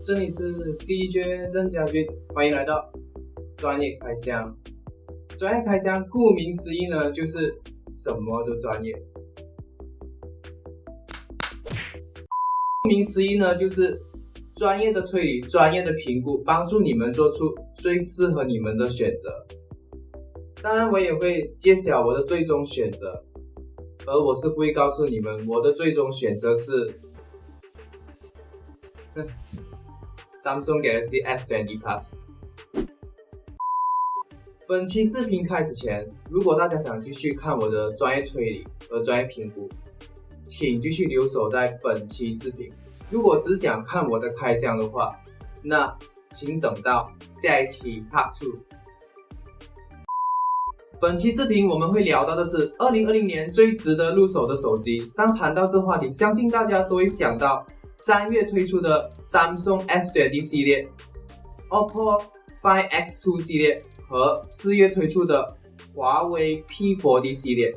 这里是 CJ 郑家军，欢迎来到专业开箱。专业开箱顾名思义呢，就是什么都专业。顾名思义呢，就是专业的推理、专业的评估，帮助你们做出最适合你们的选择。当然，我也会揭晓我的最终选择，而我是不会告诉你们我的最终选择是Samsung Galaxy S20 Plus。本期视频开始前，如果大家想继续看我的专业推理和专业评估，请继续留守在本期视频。如果只想看我的开箱的话，那请等到下一期 Part 2。本期视频我们会聊到的是2020年最值得入手的手机。当谈到这话题，相信大家都会想到3月推出的 Samsung S20 系列、OPPO Find X2 系列和4月推出的华为 P40 系列。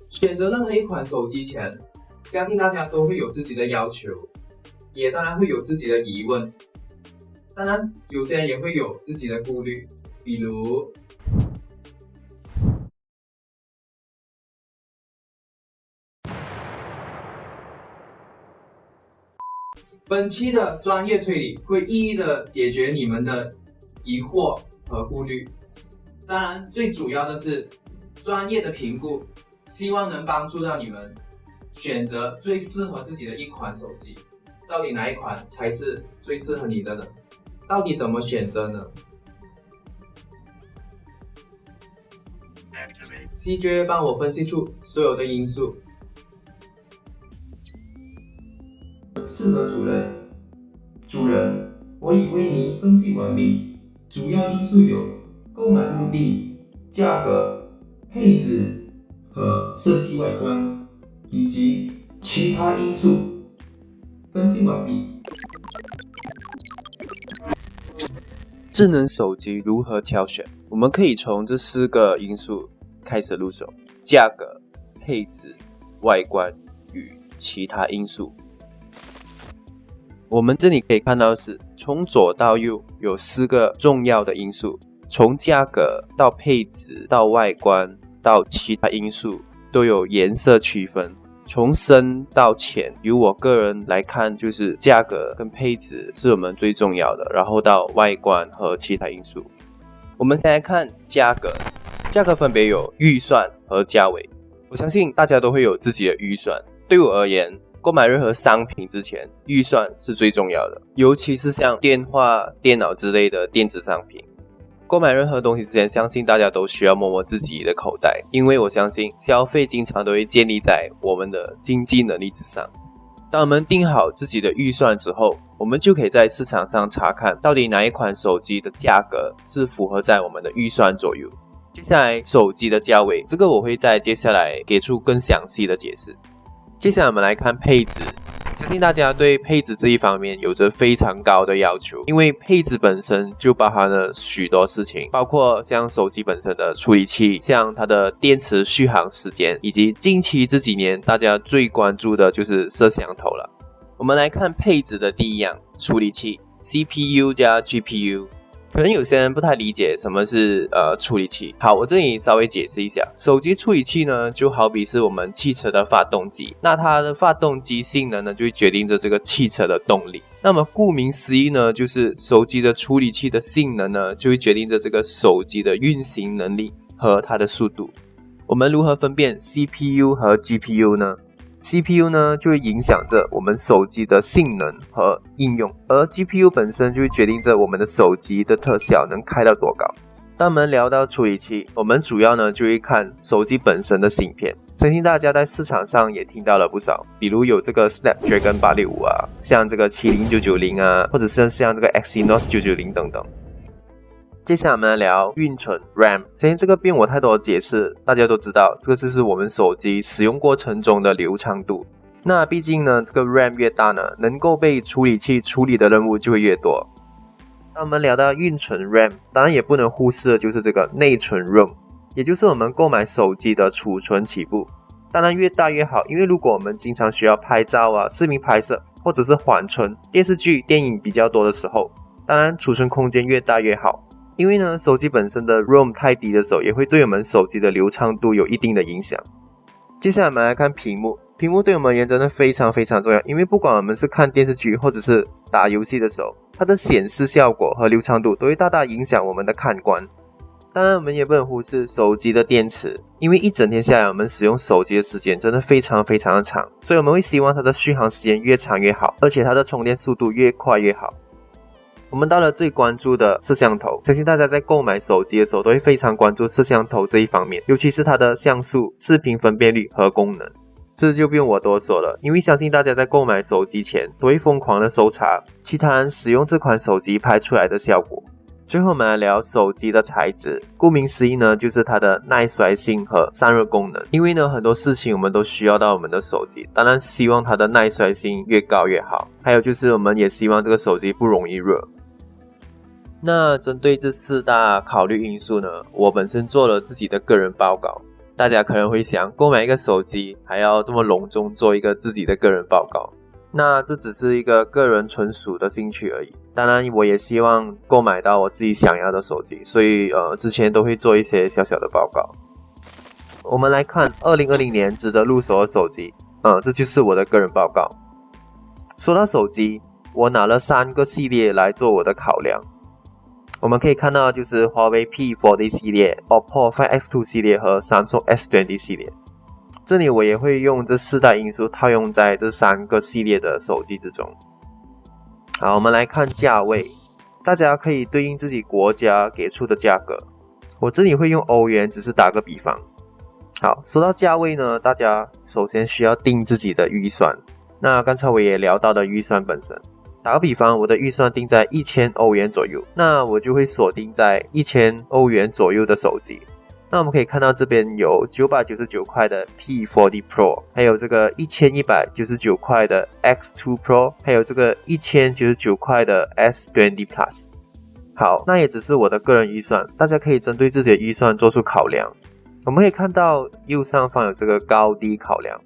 选择任何一款手机前，相信大家都会有自己的要求，也当然会有自己的疑问，当然有些人也会有自己的顾虑，比如本期的专业推理会一一的解决你们的疑惑和顾虑，当然最主要的是专业的评估，希望能帮助到你们选择最适合自己的一款手机。到底哪一款才是最适合你的呢？到底怎么选择呢？ CJ 帮我分析出所有的因素。适合主人，我已为您分析完毕，主要因素有购买目的、价格、配置和设计外观，以及其他因素。分析完毕。智能手机如何挑选？我们可以从这4个因素开始入手：价格、配置、外观与其他因素。我们这里可以看到是从左到右有4个重要的因素，从价格到配置到外观到其他因素都有颜色区分。从深到浅，由我个人来看，就是价格跟配置是我们最重要的，然后到外观和其他因素。我们先来看价格，价格分别有预算和价位。我相信大家都会有自己的预算，对我而言，购买任何商品之前，预算是最重要的，尤其是像电话、电脑之类的电子商品。购买任何东西之前，相信大家都需要摸摸自己的口袋，因为我相信消费经常都会建立在我们的经济能力之上。当我们定好自己的预算之后，我们就可以在市场上查看到底哪一款手机的价格是符合在我们的预算左右。接下来手机的价位，这个我会在接下来给出更详细的解释。接下来我们来看配置，相信大家对配置这一方面有着非常高的要求，因为配置本身就包含了许多事情，包括像手机本身的处理器，像它的电池续航时间，以及近期这几年大家最关注的就是摄像头了。我们来看配置的第一样，处理器 CPU 加 GPU。可能有些人不太理解什么是处理器。好，我这里稍微解释一下。手机处理器呢，就好比是我们汽车的发动机，那它的发动机性能呢，就会决定着这个汽车的动力。那么顾名思义呢，就是手机的处理器的性能呢，就会决定着这个手机的运行能力和它的速度。我们如何分辨 CPU 和 GPU 呢？CPU 呢就会影响着我们手机的性能和应用，而 GPU 本身就会决定着我们的手机的特效能开到多高。当我们聊到处理器，我们主要呢就会看手机本身的芯片。相信大家在市场上也听到了不少，比如有这个 Snapdragon 865啊，像这个70990啊，或者是像这个 Exynos 990等等。接下来我们来聊运存 RAM， 相信这个不用我太多的解释，大家都知道，这个就是我们手机使用过程中的流畅度。那毕竟呢，这个 RAM 越大呢，能够被处理器处理的任务就会越多。当我们聊到运存 RAM， 当然也不能忽视的就是这个内存 ROM， 也就是我们购买手机的储存起步。当然越大越好，因为如果我们经常需要拍照啊、视频拍摄，或者是缓存电视剧、电影比较多的时候，当然储存空间越大越好。因为呢，手机本身的 ROM 太低的时候，也会对我们手机的流畅度有一定的影响。接下来我们来看屏幕，屏幕对我们而言真的非常非常重要，因为不管我们是看电视剧或者是打游戏的时候，它的显示效果和流畅度都会大大影响我们的看官。当然我们也不能忽视手机的电池，因为一整天下来我们使用手机的时间真的非常非常的长，所以我们会希望它的续航时间越长越好，而且它的充电速度越快越好。我们到了最关注的摄像头，相信大家在购买手机的时候都会非常关注摄像头这一方面，尤其是它的像素、视频分辨率和功能。这就不用我多说了，因为相信大家在购买手机前都会疯狂的搜查其他人使用这款手机拍出来的效果。最后我们来聊手机的材质，顾名思义呢，就是它的耐摔性和散热功能。因为呢，很多事情我们都需要到我们的手机，当然希望它的耐摔性越高越好。还有就是我们也希望这个手机不容易热。那针对这4大考虑因素呢，我本身做了自己的个人报告。大家可能会想，购买一个手机还要这么隆重做一个自己的个人报告，那这只是一个个人纯属的兴趣而已。当然我也希望购买到我自己想要的手机，所以之前都会做一些小小的报告。我们来看2020年值得入手的手机，这就是我的个人报告。说到手机，我拿了3个系列来做我的考量。我们可以看到就是华为 P40 系列、OPPO Find X2 系列和 Samsung S20 系列。这里我也会用这4大因素套用在这3个系列的手机之中。好，我们来看价位，大家可以对应自己国家给出的价格。我这里会用欧元，只是打个比方。好，说到价位呢，大家首先需要定自己的预算。那刚才我也聊到的预算本身。打个比方，我的预算定在1000欧元左右，那我就会锁定在1000欧元左右的手机。那我们可以看到这边有999块的 P40 Pro， 还有这个1199块的 X2 Pro， 还有这个1099块的 S20 Plus。 好，那也只是我的个人预算，大家可以针对自己的预算做出考量。我们可以看到右上方有这个高低考量。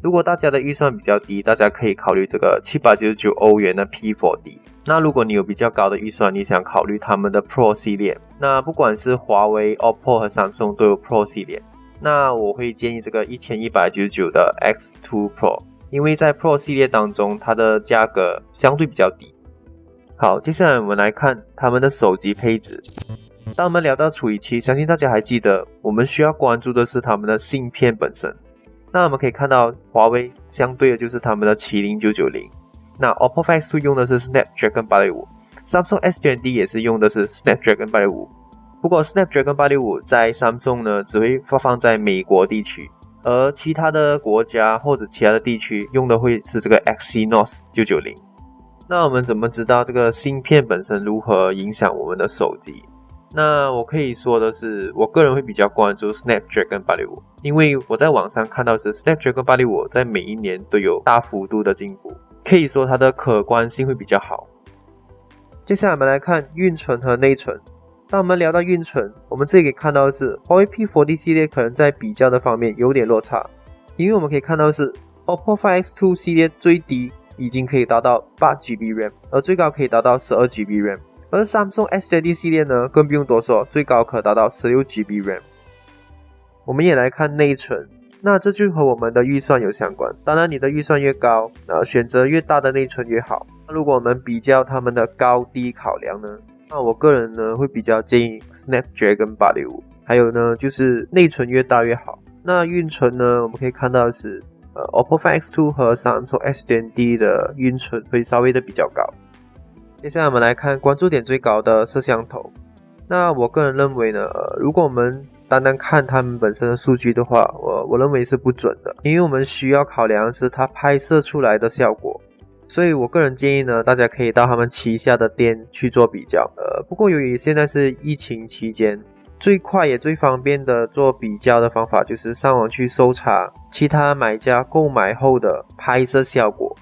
如果大家的预算比较低，大家可以考虑这个799欧元的 P40。 那如果你有比较高的预算，你想考虑他们的 Pro 系列，那不管是华为、OPPO 和 Samsung 都有 Pro 系列，那我会建议这个1199的 X2 Pro， 因为在 Pro 系列当中它的价格相对比较低。好，接下来我们来看他们的手机配置。当我们聊到处理器，相信大家还记得我们需要关注的是他们的芯片本身。那我们可以看到华为相对的就是他们的麒麟990，那 OPPO Find X2 用的是 Snapdragon 865， Samsung S20 也是用的是 Snapdragon 865。不过 Snapdragon 865在 Samsung 呢只会发放在美国地区，而其他的国家或者其他的地区用的会是这个 Exynos 990。那我们怎么知道这个芯片本身如何影响我们的手机？那我可以说的是，我个人会比较关注 Snapdragon 865，因为我在网上看到是 Snapdragon 865在每一年都有大幅度的进步，可以说它的可观性会比较好。接下来我们来看运存和内存。当我们聊到运存，我们这里可以看到的是华为 P40 系列可能在比较的方面有点落差，因为我们可以看到的是 OPPO Find X2 系列最低已经可以达到 8GB RAM， 而最高可以达到 12GB RAM。而 Samsung S20 系列呢，更不用多说，最高可达到 16GB RAM。 我们也来看内存，那这就和我们的预算有相关。当然你的预算越高，选择越大的内存越好。如果我们比较他们的高低考量呢，那我个人呢会比较建议 Snapdragon 865，还有呢就是内存越大越好。那运存呢，我们可以看到是OPPO Find X2 和 Samsung S20 的运存会稍微的比较高。接下来我们来看关注点最高的摄像头。那我个人认为呢，如果我们单单看他们本身的数据的话，我认为是不准的，因为我们需要考量的是它拍摄出来的效果。所以我个人建议呢，大家可以到他们旗下的店去做比较。不过由于现在是疫情期间，最快也最方便的做比较的方法就是上网去搜查其他买家购买后的拍摄效果。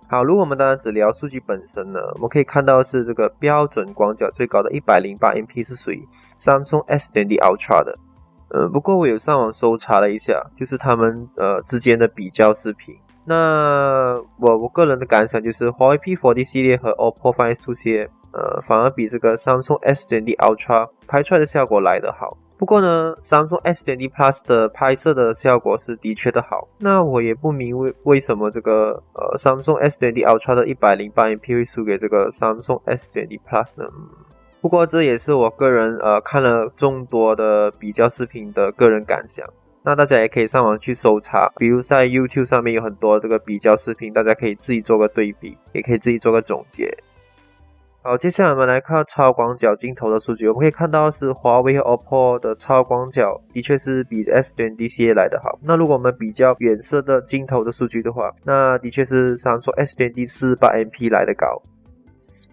好，如果我们当然只聊数据本身呢，我们可以看到是这个标准广角最高的 108MP 是属于 Samsung S20 Ultra 的。不过我有上网搜查了一下，就是他们之间的比较视频。那我个人的感想就是华为 P40 系列和 OPPO Find X2 系列反而比这个 Samsung S20 Ultra 拍出来的效果来得好。不过呢 Samsung S20 Plus 的拍摄的效果是的确的好。那我也不明为什么这个Samsung S20 Ultra 的 108MP 会输给这个 Samsung S20 Plus 呢？不过这也是我个人看了众多的比较视频的个人感想。那大家也可以上网去搜查，比如在 YouTube 上面有很多这个比较视频，大家可以自己做个对比，也可以自己做个总结。好，接下来我们来看超广角镜头的数据。我们可以看到是华为和 OPPO 的超广角的确是比 S20 系列来得好。那如果我们比较远摄的镜头的数据的话，那的确是Samsung S20 48MP 来得高。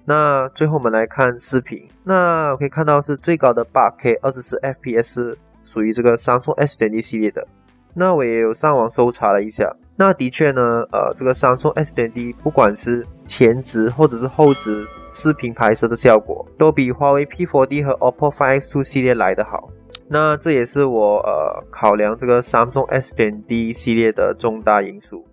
那最后我们来看视频，那可以看到是最高的 8K 24fps 属于这个 Samsung S20 系列的。那我也有上网搜查了一下，那的确呢这个 Samsung S20 不管是前置或者是后置视频拍摄的效果都比华为 P40 和 OPPO Find X2 系列来得好。那这也是我考量这个 Samsung S20 系列的重大因素。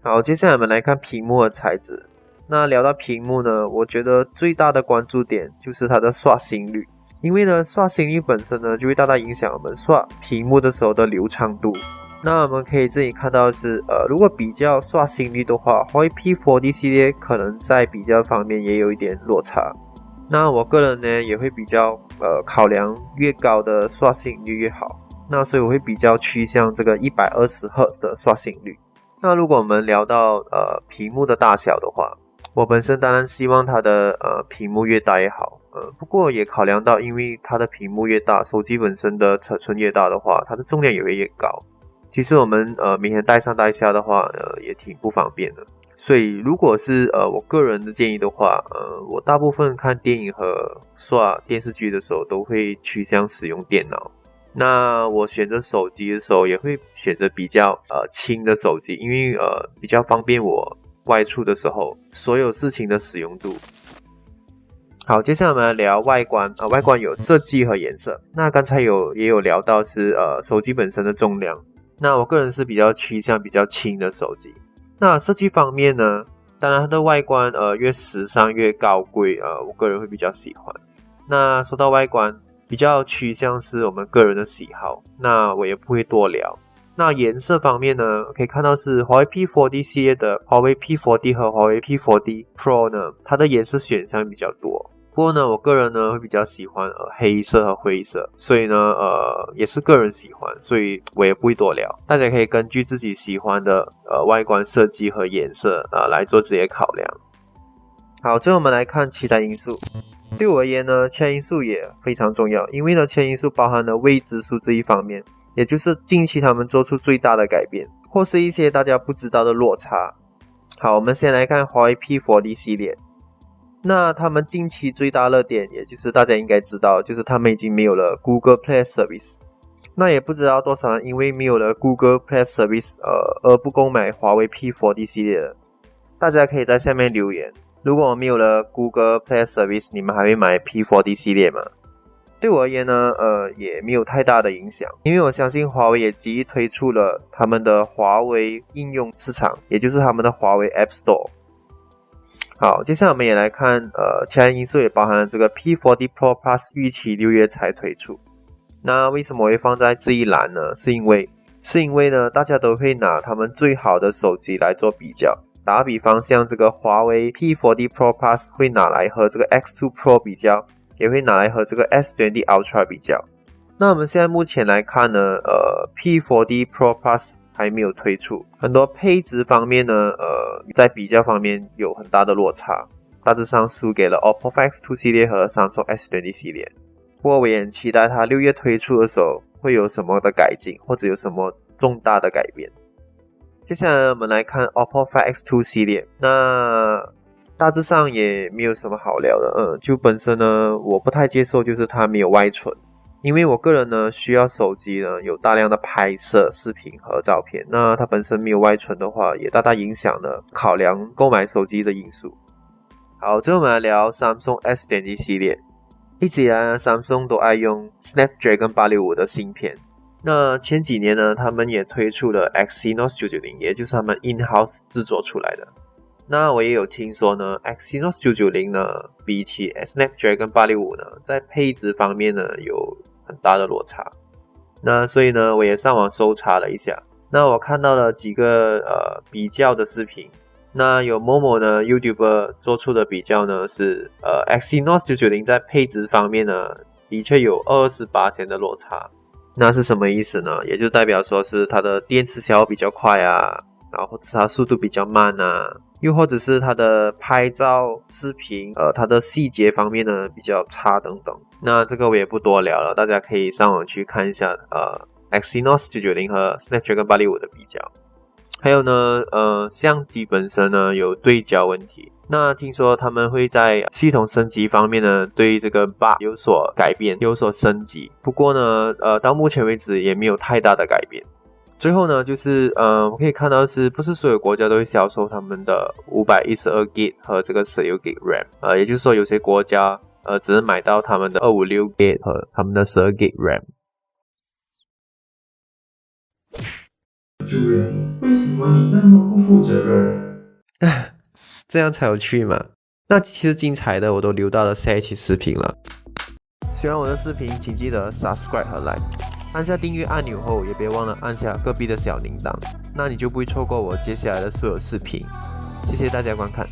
好，接下来我们来看屏幕的材质。那聊到屏幕呢，我觉得最大的关注点就是它的刷新率，因为呢刷新率本身呢就会大大影响我们刷屏幕的时候的流畅度。那我们可以这里看到的是如果比较刷新率的话，华为 P40 系列可能在比较方面也有一点落差。那我个人呢也会比较考量越高的刷新率越好，那所以我会比较趋向这个 120Hz 的刷新率。那如果我们聊到屏幕的大小的话，我本身当然希望它的屏幕越大越好，不过也考量到因为它的屏幕越大，手机本身的尺寸越大的话，它的重量也会越高。其实我们每天带上带下的话也挺不方便的。所以如果是我个人的建议的话，我大部分看电影和刷电视剧的时候都会趋向使用电脑。那我选择手机的时候也会选择比较轻的手机，因为比较方便我外出的时候所有事情的使用度。好，接下来我们来聊外观外观有设计和颜色。那刚才也有聊到是手机本身的重量，那我个人是比较趋向比较轻的手机。那设计方面呢，当然它的外观越时尚越高贵我个人会比较喜欢。那说到外观比较趋向是我们个人的喜好，那我也不会多聊。那颜色方面呢，可以看到是华为 P40 系列的华为 P40 和华为 P40 Pro 呢，它的颜色选项比较多。不过呢，我个人呢会比较喜欢黑色和灰色，所以呢也是个人喜欢，所以我也不会多聊。大家可以根据自己喜欢的外观设计和颜色来做自己的考量。好，最后我们来看其他因素。对我而言呢，其他因素也非常重要，因为呢其他因素包含了未知数这一方面，也就是近期他们做出最大的改变，或是一些大家不知道的落差。好，我们先来看华为 P40 系列。那他们近期最大热点，也就是大家应该知道，就是他们已经没有了 Google Play Service。那也不知道多少人因为没有了 Google Play Service 而不购买华为 P40 系列的。大家可以在下面留言，如果没有了 Google Play Service， 你们还会买 P40 系列吗？对我而言呢也没有太大的影响，因为我相信华为也急于推出了他们的华为应用市场，也就是他们的华为 App Store。好，接下来我们也来看其他因素，也包含了这个 P40 Pro Plus 预期6月才推出。那为什么我会放在这一栏呢？是因为呢大家都会拿他们最好的手机来做比较。打比方，像这个华为 P40 Pro Plus 会拿来和这个 X2 Pro 比较，也会拿来和这个 S20 Ultra 比较。那我们现在目前来看呢P40 Pro Plus 还没有推出，很多配置方面呢在比较方面有很大的落差，大致上输给了 OPPO Find X2 系列和 Samsung S20 系列。不过我也很期待它6月推出的时候会有什么的改进，或者有什么重大的改变。接下来我们来看 OPPO Find X2 系列，那大致上也没有什么好聊的就本身呢我不太接受就是它没有外存，因为我个人呢需要手机呢有大量的拍摄视频和照片，那它本身没有外存的话，也大大影响了考量购买手机的因素。好，最后我们来聊 Samsung S20 系列。一直以来呢 Samsung 都爱用 Snapdragon 865的芯片，那前几年呢他们也推出了 Exynos 990，也就是他们 in-house 制作出来的。那我也有听说呢 Exynos 990呢比起 Snapdragon 865呢在配置方面呢有很大的落差。那所以呢我也上网搜查了一下，那我看到了几个比较的视频。那有某某呢 YouTuber 做出的比较呢是Exynos 990在配置方面呢的确有 28% 的落差。那是什么意思呢？也就代表说是它的电池消耗比较快啊，然后或者是它速度比较慢啊，又或者是它的拍照视频它的细节方面呢比较差等等。那这个我也不多聊了，大家可以上网去看一下Exynos 990和 Snapdragon 865的比较。还有呢相机本身呢有对焦问题，那听说他们会在系统升级方面呢对这个 bug 有所改变，有所升级，不过呢到目前为止也没有太大的改变。最后呢就是我可以看到是不是所有国家都会销售他们的 512GB 和这个 16GB RAM， 也就是说有些国家只能买到他们的 256GB 和他们的 12GB RAM。主人，为什么你那么不负责任？这样才有趣嘛。那其实精彩的我都留到了下一期视频了。喜欢我的视频请记得 subscribe 和 like， 按下订阅按钮后也别忘了按下隔壁的小铃铛，那你就不会错过我接下来的所有视频。谢谢大家观看。